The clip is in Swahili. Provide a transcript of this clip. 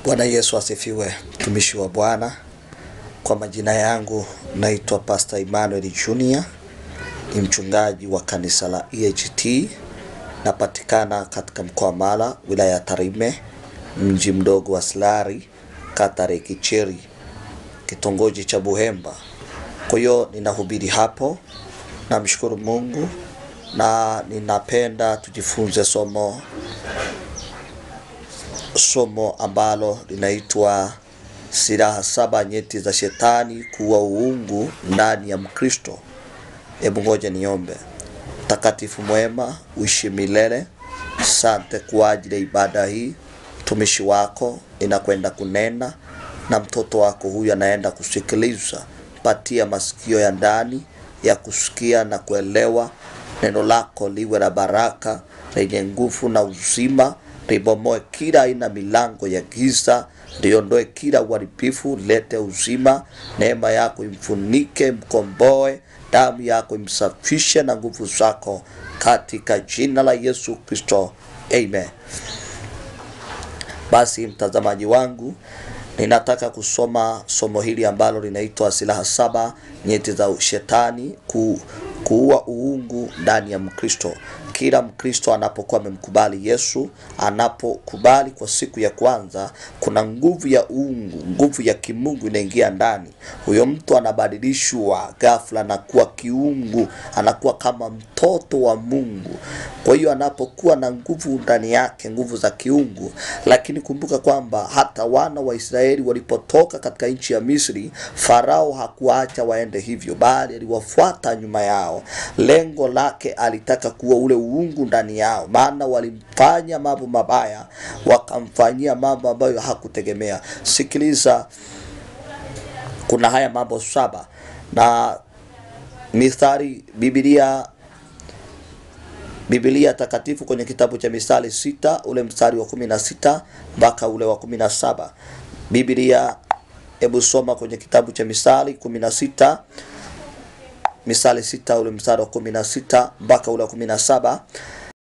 Bwana Yesu asifiwe, mtumishi wa Bwana. Kwa majina yangu naitwa Pastor Emmanuel Junior, ni mchungaji wa kanisa la EAGT. Napatikana katika mkoa wa Mara, wilaya ya Tarime, mji mdogo wa Silari, kata Kicheri, kitongoji cha Buhemba. Kwa hiyo ninahubiri hapo. Namshukuru Mungu na ninapenda tujifunze somo ambalo linaitwa silaha 7 nyeti za shetani kuwa uungu ndani ya Mkristo. Hebu ngoja niombe. Mtakatifu mwema, uishi milele, asante kwa ajili ya ibada hii. Mtumishi wako ninakwenda kunena na mtoto wako huyu anaenda kusikiliza. Patia masikio ya ndani ya kusikia na kuelewa. Neno lako liwe la baraka, lenye nguvu na uzima. Libomoe kila aina milango ya giza, liondoe kila uharibifu, lete uzima. Neema yako imfunike, mkomboe, damu yako imsafishe na nguvu zako, katika jina la Yesu Kristo, amen. Basi mtazamaji wangu, ninataka kusoma somo hili ambalo linaitwa silaha 7 nyeti za shetani kuua uungu ndani ya Mkristo. Kila Mkristo anapokuwa amemkubali Yesu, anapokubali kwa siku ya kwanza, kuna nguvu ya uungu, nguvu ya kimungu inaingia ndani. Huyo mtu anabadilishwa ghafla na kuwa kiungu, anakuwa kama mtoto wa Mungu. Kwa hiyo anapokuwa na nguvu ndani yake, nguvu za kiungu. Lakini kumbuka kwamba hata wana wa Israeli walipotoka katika nchi ya Misri, Farao hakuacha waende hivyo, bali aliwafuata nyuma yao. Lengo lake, alitaka kuwa ule uungu ndani yao, maana walimfanya mambo mabaya, wakamfanyia mambo ambayo hakutegemea. Sikiliza, kuna haya mambo 7 na Mithali, Biblia takatifu kwenye kitabu cha Mithali 6 ule mstari wa 16 mpaka ule wa 17. Biblia, hebu soma kwenye kitabu cha Mithali 6 ule mstari wa 16 mpaka ule wa 17.